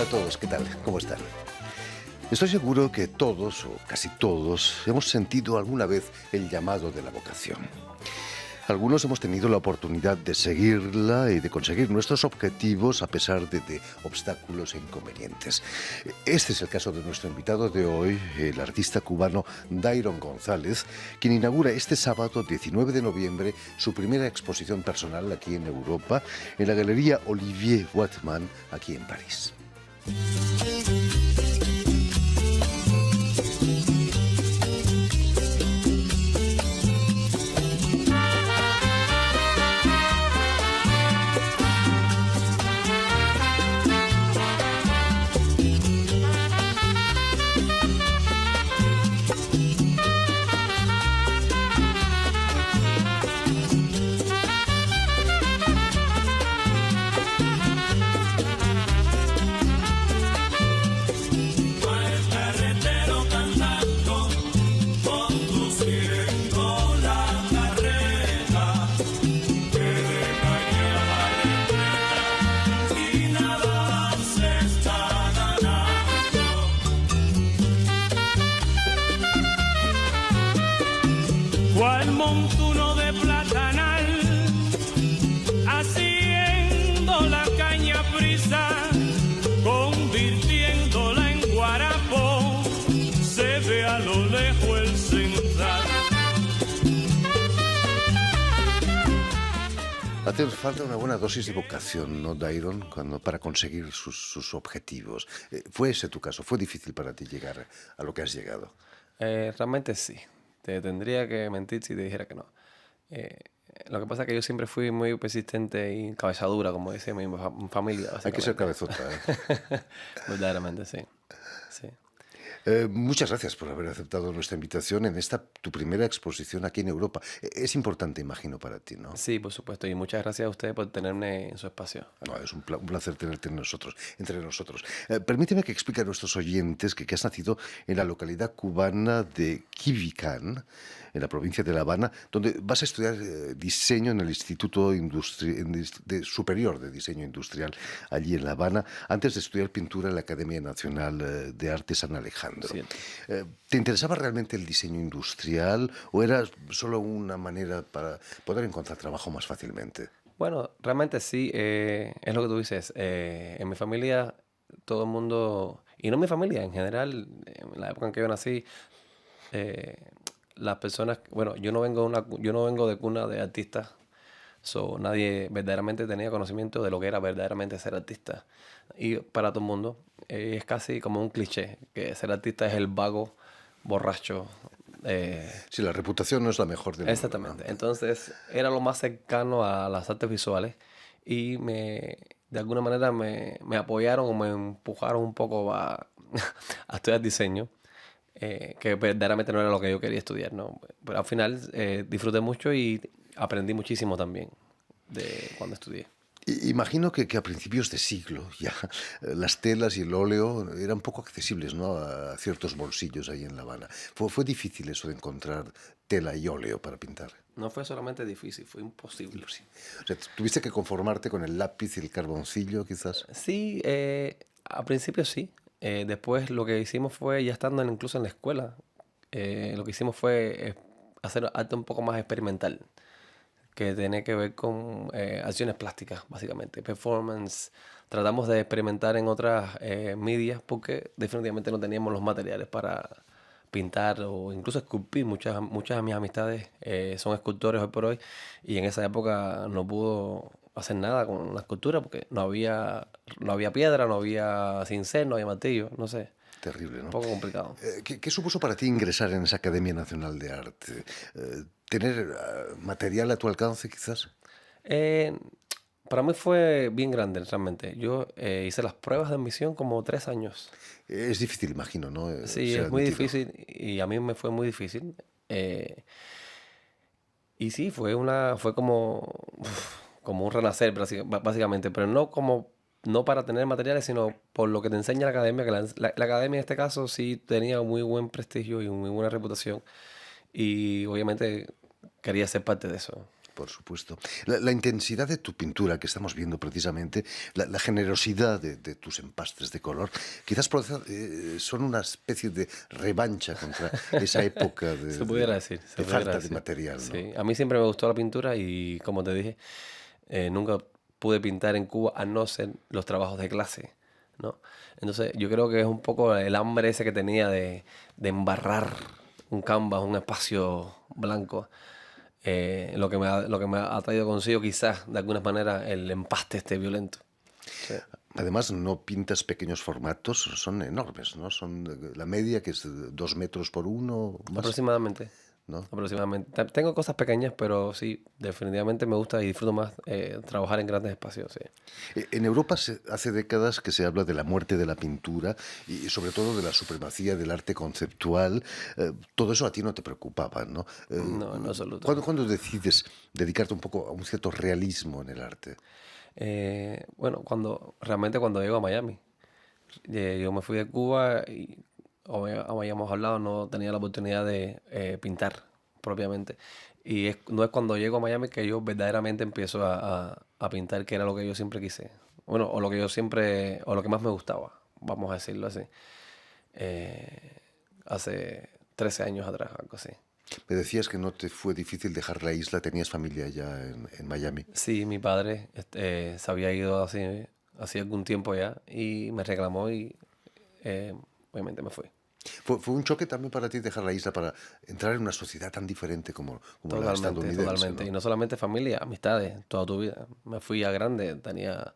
Hola a todos, ¿qué tal? ¿Cómo están? Estoy seguro que todos, o casi todos, hemos sentido alguna vez el llamado de la vocación. Algunos hemos tenido la oportunidad de seguirla y de conseguir nuestros objetivos a pesar de obstáculos e inconvenientes. Este es el caso de nuestro invitado de hoy, el artista cubano Dairon González, quien inaugura este sábado 19 de noviembre su primera exposición personal aquí en Europa, en la Galería Olivier Watman, aquí en París. Cual montuno de platanal, haciendo la caña prisa, convirtiéndola en guarapo, se ve a lo lejos el central. Hace falta una buena dosis de vocación, ¿no, Dairon, para conseguir sus objetivos? ¿Fue ese tu caso? ¿Fue difícil para ti llegar a lo que has llegado? Realmente sí. Te tendría que mentir si te dijera que no. Eh, lo que pasa es que yo siempre fui muy persistente y cabeza dura, como dice mi familia. Hay que ser Básicamente. cabezota, ¿eh? Verdaderamente, sí. Sí. Muchas gracias por haber aceptado nuestra invitación en esta tu primera exposición aquí en Europa. Es importante, imagino, para ti, ¿no? Sí, por supuesto. Y muchas gracias a ustedes por tenerme en su espacio. No, es un placer tenerte entre nosotros. Permíteme que explique a nuestros oyentes que has nacido en la localidad cubana de Quibicán, en la provincia de La Habana, donde vas a estudiar diseño en el Instituto Superior de Diseño Industrial, allí en La Habana, antes de estudiar pintura en la Academia Nacional de Arte San Alejandro. Cierto. ¿Te interesaba realmente el diseño industrial o era solo una manera para poder encontrar trabajo más fácilmente? Bueno, realmente sí, es lo que tú dices. En mi familia, todo el mundo, y no mi familia, en general, en la época en que yo nací, eh, las personas, bueno, yo no vengo de cuna de artistas, so nadie verdaderamente tenía conocimiento de lo que era verdaderamente ser artista. Y para todo el mundo es casi como un cliché, que ser artista es el vago, borracho. Sí, la reputación no es la mejor del mundo, Exactamente. ¿no? Entonces era lo más cercano a las artes visuales y de alguna manera me apoyaron o me empujaron un poco a estudiar diseño, que verdaderamente no era lo que yo quería estudiar, ¿no? Pero al final disfruté mucho y aprendí muchísimo también de cuando estudié. Imagino que a principios de siglo ya las telas y el óleo eran poco accesibles, ¿no?, a ciertos bolsillos ahí en La Habana. ¿Fue difícil eso de encontrar tela y óleo para pintar? No fue solamente difícil, fue imposible. Sí. O sea, tuviste que conformarte con el lápiz y el carboncillo, quizás. Sí, al principio sí. Después lo que hicimos fue, ya estando incluso en la escuela, lo que hicimos fue hacer arte un poco más experimental, que tiene que ver con acciones plásticas, básicamente, performance. Tratamos de experimentar en otras medias porque definitivamente no teníamos los materiales para pintar o incluso esculpir. Muchas de mis amistades son escultores hoy por hoy y en esa época no pudo hacer nada con la escultura porque no había piedra, no había cincel, no había martillo, no sé. Terrible, ¿no? Un poco complicado. ¿Qué supuso para ti ingresar en esa Academia Nacional de Arte? ¿Tener material a tu alcance, quizás? Eh, para mí fue bien grande, realmente. Yo hice las pruebas de admisión como 3 años. Es difícil, imagino, ¿no? Sí, Ser es muy admitido. difícil y a mí me fue muy difícil. Y sí, fue como un renacer, básicamente, pero no para tener materiales, sino por lo que te enseña la academia, que la academia en este caso sí tenía muy buen prestigio y muy buena reputación. Y obviamente quería ser parte de eso. Por supuesto. La intensidad de tu pintura que estamos viendo precisamente, la generosidad de tus empastes de color, quizás son una especie de revancha contra esa época Se pudiera decir, se de pudiera falta de decir. material, ¿no? Sí, a mí siempre me gustó la pintura y como te dije, nunca pude pintar en Cuba a no ser los trabajos de clase, ¿no? Entonces yo creo que es un poco el hambre ese que tenía de embarrar un canvas, un espacio blanco, lo que me ha traído consigo quizás de alguna manera el empaste este violento. Sí. Además, no pintas pequeños formatos, son enormes, ¿no? Son la media, que es 2 metros por 1, más, Aproximadamente. ¿no? Aproximadamente. Tengo cosas pequeñas, pero sí, definitivamente me gusta y disfruto más trabajar en grandes espacios. Sí. En Europa hace décadas que se habla de la muerte de la pintura y sobre todo de la supremacía del arte conceptual. Todo eso a ti no te preocupaba, ¿no? No, en absoluto. ¿Cuándo decides dedicarte un poco a un cierto realismo en el arte? Bueno, realmente cuando llego a Miami. Yo me fui de Cuba y, como ya habíamos hablado, no tenía la oportunidad de pintar propiamente. Y no es cuando llego a Miami que yo verdaderamente empiezo a pintar, que era lo que yo siempre quise. Bueno, o lo que más me gustaba, vamos a decirlo así. Hace 13 años atrás, algo así. Me decías que no te fue difícil dejar la isla, tenías familia ya en Miami. Sí, mi padre se había ido hace algún tiempo ya y me reclamó y obviamente me fui. Fue un choque también para ti dejar la isla para entrar en una sociedad tan diferente como la Totalmente, estadounidense, totalmente. ¿no? Y no solamente familia, amistades, toda tu vida. Me fui ya grande, tenía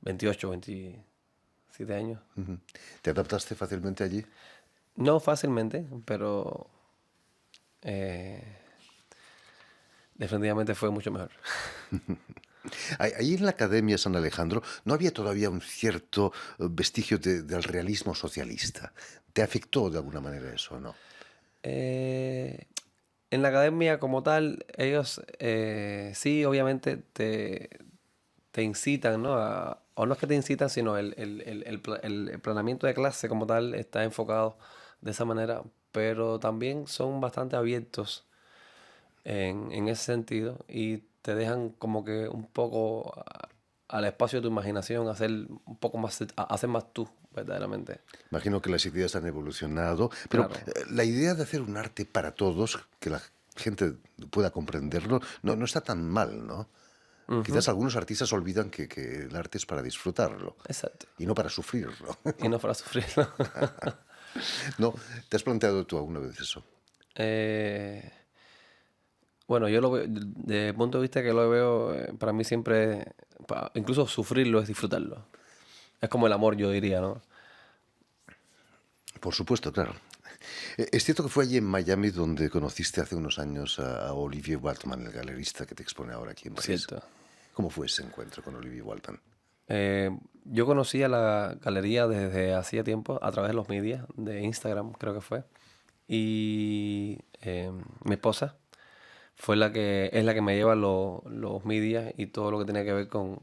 28, 27 años. Ujú. ¿Te adaptaste fácilmente allí? No fácilmente, pero definitivamente fue mucho mejor. Ahí en la Academia San Alejandro no había todavía un cierto vestigio del realismo socialista. ¿Te afectó de alguna manera eso o no? En la academia como tal, ellos sí, obviamente te incitan, ¿no? O no es que te incitan, sino el planeamiento de clase como tal está enfocado de esa manera, pero también son bastante abiertos en ese sentido y te dejan como que un poco al espacio de tu imaginación hacer un poco más, hacer más tú, verdaderamente. Imagino que las ideas han evolucionado, pero Claro. la idea de hacer un arte para todos, que la gente pueda comprenderlo, no está tan mal, ¿no? Quizás algunos artistas olvidan que el arte es para disfrutarlo Exacto. y no para sufrirlo. Y no para sufrirlo. ¿No? ¿Te has planteado tú alguna vez eso? Eh, bueno, yo lo veo, desde el punto de vista que lo veo, para mí siempre, incluso sufrirlo es disfrutarlo. Es como el amor, yo diría, ¿no? Por supuesto, claro. Es cierto que fue allí en Miami donde conociste hace unos años a Olivier Waltman, el galerista que te expone ahora aquí en París. Cierto. ¿Cómo fue ese encuentro con Olivier Waltman? Yo conocía la galería desde hacía tiempo a través de los medios, de Instagram creo que fue. Y mi esposa es la que me lleva los medios y todo lo que tenía que ver con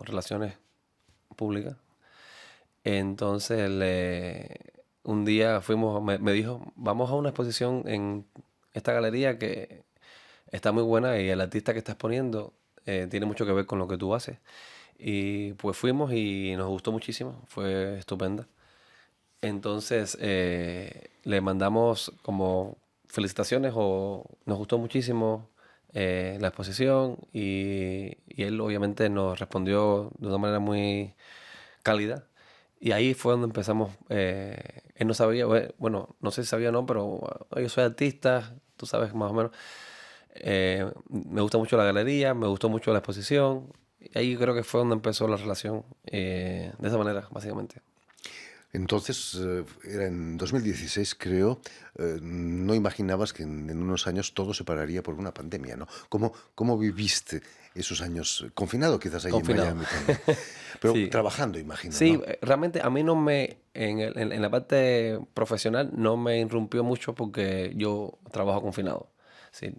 relaciones públicas. Entonces un día me dijo, vamos a una exposición en esta galería que está muy buena y el artista que está exponiendo tiene mucho que ver con lo que tú haces. Y pues fuimos y nos gustó muchísimo, fue estupenda. Entonces le mandamos como felicitaciones o nos gustó muchísimo la exposición y él obviamente nos respondió de una manera muy cálida. Y ahí fue donde empezamos. Él no sabía, bueno, no sé si sabía o no, pero yo soy artista, tú sabes más o menos. Me gusta mucho la galería, me gustó mucho la exposición. Y ahí creo que fue donde empezó la relación, de esa manera, básicamente. Entonces, era en 2016, creo, no imaginabas que en unos años todo se pararía por una pandemia, ¿no? ¿Cómo viviste esos años confinado, quizás ahí Confinado. en Miami también? Pero Sí. trabajando, imagino, Sí, ¿no? realmente a mí en la parte profesional no me irrumpió mucho porque yo trabajo confinado. Sí,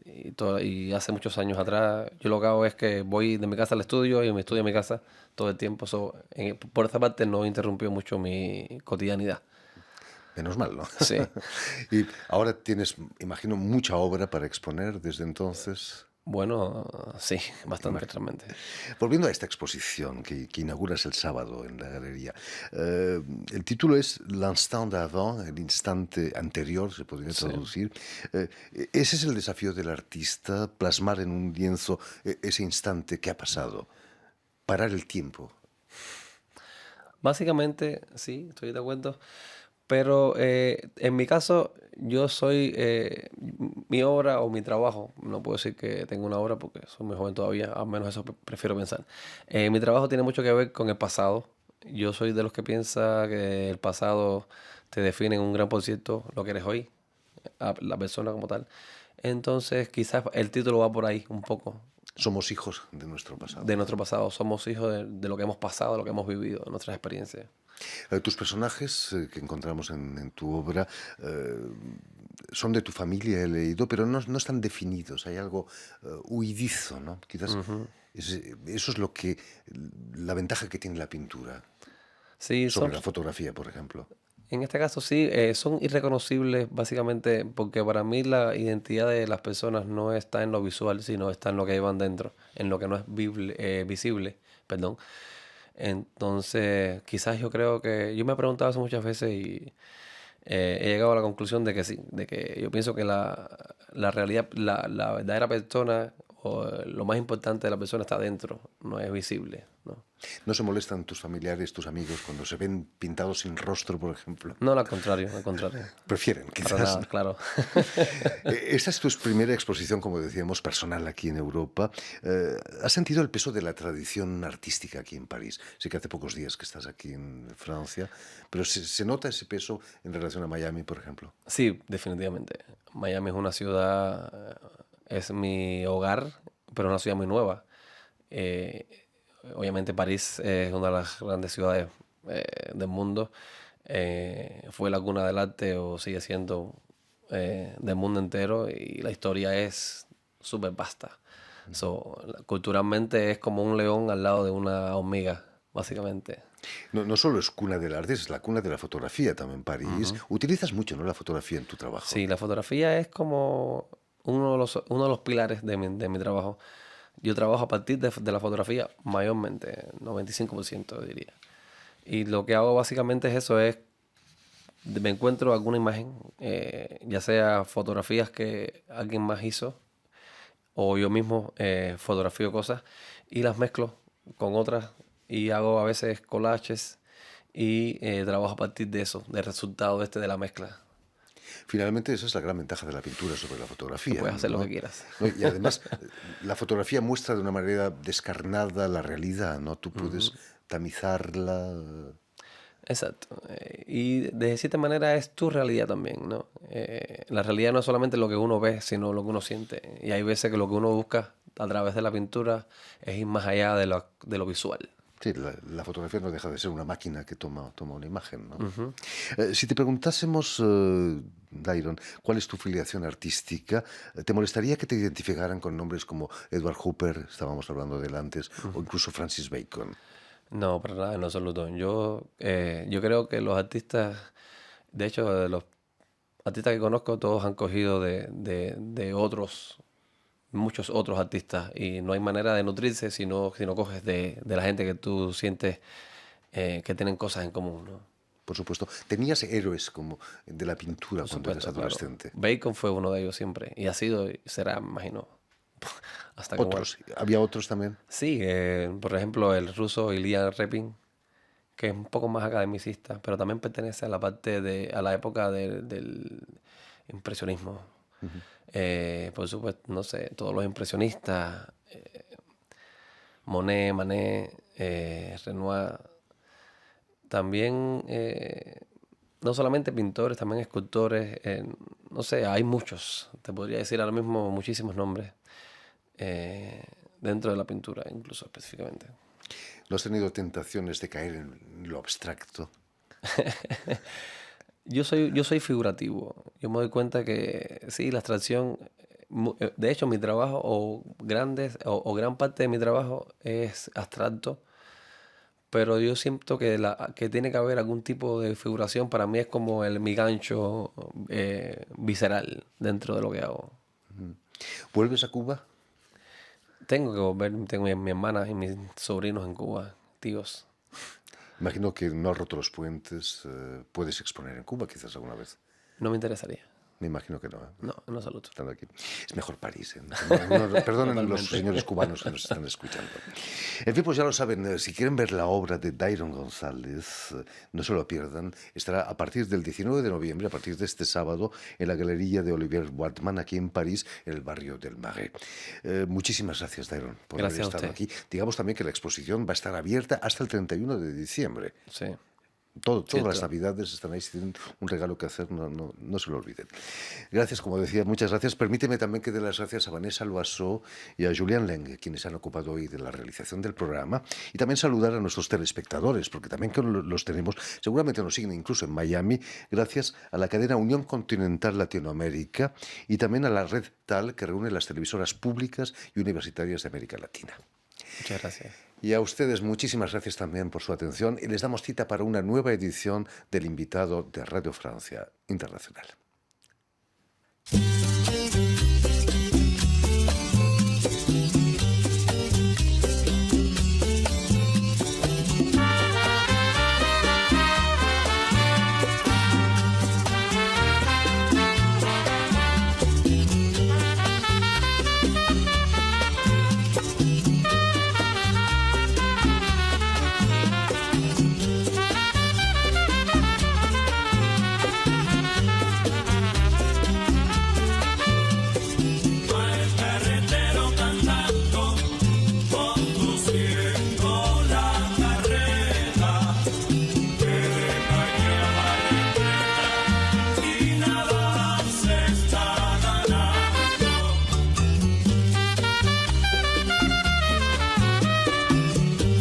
y hace muchos años atrás yo lo que hago es que voy de mi casa al estudio y me estudio en mi casa todo el tiempo. Por esa parte no interrumpió mucho mi cotidianidad. Menos mal, ¿no? Sí. Y ahora tienes, imagino, mucha obra para exponer desde entonces. Bueno, sí, bastante realmente. Volviendo a esta exposición que inauguras el sábado en la galería, el título es L'instant d'avant, el instante anterior, se podría Sí. traducir. Eh, Ese es el desafío del artista, plasmar en un lienzo ese instante que ha pasado, parar el tiempo. Básicamente, sí, estoy de acuerdo. Pero en mi caso, yo soy, mi obra o mi trabajo, no puedo decir que tengo una obra porque soy muy joven todavía, al menos eso prefiero pensar. Mi trabajo tiene mucho que ver con el pasado. Yo soy de los que piensa que el pasado te define en un gran por ciento lo que eres hoy, a la persona como tal. Entonces, quizás el título va por ahí un poco. Somos hijos de nuestro pasado. De nuestro pasado, somos hijos de lo que hemos pasado, de lo que hemos vivido, de nuestras experiencias. Tus personajes que encontramos en tu obra son de tu familia, he leído, pero no están definidos. Hay algo huidizo, ¿no? Quizás eso es lo que la ventaja que tiene la pintura Sí, sobre la fotografía, por ejemplo. en este caso sí, son irreconocibles básicamente porque para mí la identidad de las personas no está en lo visual, sino está en lo que llevan dentro, en lo que no es visible, perdón. Entonces, quizás yo creo que, yo me he preguntado eso muchas veces y he llegado a la conclusión de que sí, de que yo pienso que la realidad, la verdadera persona o lo más importante de la persona está dentro, no es visible, ¿no? ¿No se molestan tus familiares, tus amigos, cuando se ven pintados sin rostro, por ejemplo? No, al contrario, al contrario. Prefieren, Para quizás. nada, claro. Esta es tu primera exposición, como decíamos, personal aquí en Europa. ¿Has sentido el peso de la tradición artística aquí en París? Sé que hace pocos días que estás aquí en Francia, pero se nota ese peso en relación a Miami, por ejemplo. Sí, definitivamente. Miami es una ciudad, es mi hogar, pero es una ciudad muy nueva. Eh, Obviamente París es una de las grandes ciudades del mundo. Fue la cuna del arte o sigue siendo del mundo entero y la historia es súper vasta. So, culturalmente es como un león al lado de una hormiga, básicamente. No solo es cuna del arte, es la cuna de la fotografía también, París. Utilizas mucho, ¿no?, la fotografía en tu trabajo. Sí, la fotografía es como uno de los pilares de mi trabajo. Yo trabajo a partir de la fotografía mayormente, 95% diría. Y lo que hago básicamente es eso, me encuentro alguna imagen, ya sea fotografías que alguien más hizo o yo mismo fotografío cosas y las mezclo con otras y hago a veces collages y trabajo a partir de eso, del resultado de la mezcla. Finalmente, esa es la gran ventaja de la pintura sobre la Que fotografía, puedes hacer lo ¿no? que quieras. ¿No? Y además, la fotografía muestra de una manera descarnada la realidad, ¿no? Tú puedes tamizarla. Exacto. Y de cierta manera es tu realidad también, ¿no? La realidad no es solamente lo que uno ve, sino lo que uno siente. Y hay veces que lo que uno busca a través de la pintura es ir más allá de lo visual. Sí, la fotografía no deja de ser una máquina que toma una imagen, ¿no? Si te preguntásemos, Dairon, ¿cuál es tu filiación artística? ¿Te molestaría que te identificaran con nombres como Edward Hopper, estábamos hablando de él antes, o incluso Francis Bacon? No, para nada, en absoluto. Yo creo que los artistas, de hecho, de los artistas que conozco, todos han cogido de otros, muchos otros artistas. Y no hay manera de nutrirse si no coges de la gente que tú sientes que tienen cosas en común, ¿no? Por supuesto. ¿Tenías héroes como de la pintura Por cuando eras supuesto, claro. adolescente? Bacon fue uno de ellos siempre. Y ha sido y será, me imagino, hasta que muera. ¿Otros? ¿Había otros también? Sí, por ejemplo, el ruso Ilya Repin, que es un poco más academicista, pero también pertenece a la a la época del impresionismo. Por supuesto, no sé, todos los impresionistas, Monet, Manet, Renoir, también no solamente pintores, también escultores, no sé, hay muchos, te podría decir ahora mismo muchísimos nombres dentro de la pintura, incluso específicamente. ¿No has tenido tentaciones de caer en lo abstracto? Yo soy figurativo. Yo me doy cuenta que sí, la abstracción, de hecho mi trabajo o gran parte de mi trabajo es abstracto, pero yo siento que tiene que haber algún tipo de figuración. Para mí es como mi gancho visceral dentro de lo que hago. ¿Vuelves a Cuba? Tengo que volver, tengo mi hermana y mis sobrinos en Cuba, tíos. Imagino que no has roto los puentes. Puedes exponer en Cuba quizás alguna vez. No me interesaría. Me imagino que no. No, en absoluto. Estando aquí. Es mejor París. Perdonen los Totalmente. señores cubanos que nos están escuchando. En fin, pues ya lo saben. Si quieren ver la obra de Dairon González, no se lo pierdan. Estará a partir del 19 de noviembre, a partir de este sábado, en la galería de Olivier Watman, aquí en París, en el barrio del Marais. Muchísimas gracias, Dairon, por Gracias haber a estado usted. aquí. Digamos también que la exposición va a estar abierta hasta el 31 de diciembre. Sí. Todas Cierto. las navidades están ahí, si tienen un regalo que hacer, no se lo olviden. Gracias, como decía, muchas gracias. Permíteme también que dé las gracias a Vanessa Loiseau y a Julián Leng, quienes han ocupado hoy de la realización del programa, y también saludar a nuestros telespectadores, porque también que los tenemos, seguramente nos siguen incluso en Miami, gracias a la cadena Unión Continental Latinoamérica y también a la red TAL, que reúne las televisoras públicas y universitarias de América Latina. Muchas gracias. Y a ustedes muchísimas gracias también por su atención y les damos cita para una nueva edición del invitado de Radio Francia Internacional.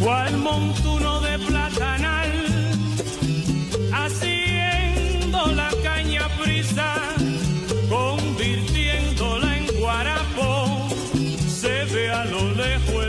Cual montuno de platanal, haciendo la caña prisa, convirtiéndola en guarapo, se ve a lo lejos